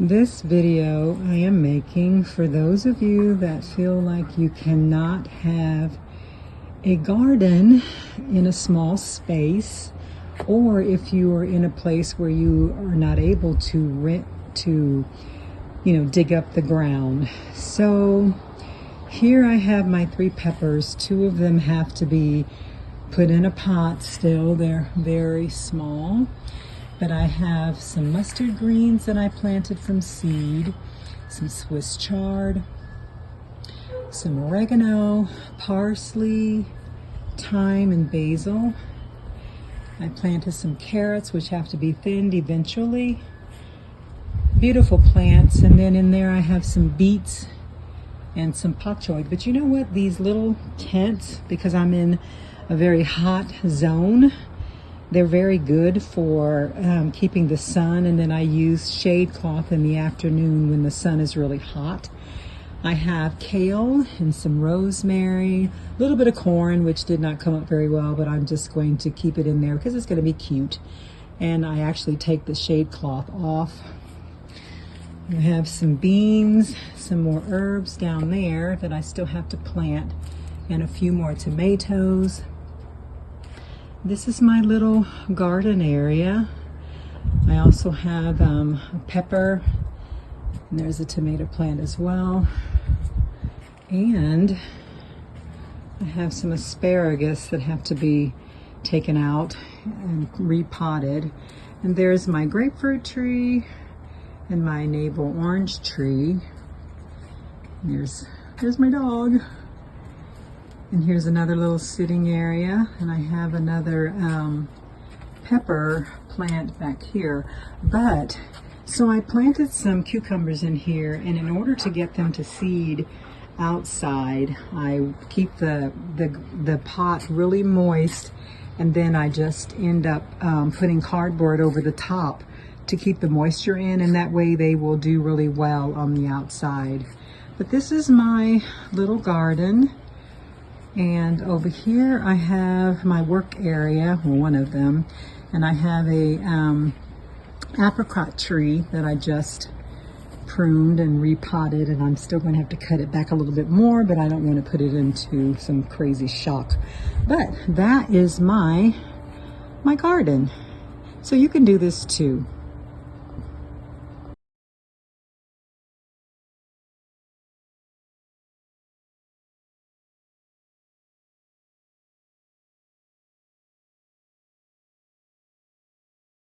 This video I am making for those of you that feel like you cannot have a garden in a small space, or if you are in a place where you are not able to dig up the ground. So here I have my 3 peppers. 2 of them have to be put in a pot still. They're very small. But I have some mustard greens that I planted from seed, some Swiss chard, some oregano, parsley, thyme, and basil. I planted some carrots, which have to be thinned eventually. Beautiful plants. And then in there I have some beets and some pak choi. But you know what? These little tents, because I'm in a very hot zone, they're very good for keeping the sun, and then I use shade cloth in the afternoon when the sun is really hot. I have kale and some rosemary, a little bit of corn, which did not come up very well, but I'm just going to keep it in there because it's going to be cute. And I actually take the shade cloth off. I have some beans, some more herbs down there that I still have to plant, and a few more tomatoes. This is my little garden area. I also have a pepper, and there's a tomato plant as well. And I have some asparagus that have to be taken out and repotted. And there's my grapefruit tree and my navel orange tree. There's my dog. And here's another little sitting area, and I have another pepper plant back here. So I planted some cucumbers in here, and in order to get them to seed outside, I keep the pot really moist, and then I just end up putting cardboard over the top to keep the moisture in, and that way they will do really well on the outside. But this is my little garden. And over here I have my work area, one of them, and I have a apricot tree that I just pruned and repotted, and I'm still going to have to cut it back a little bit more, but I don't want to put it into some crazy shock. But that is my garden. So you can do this too.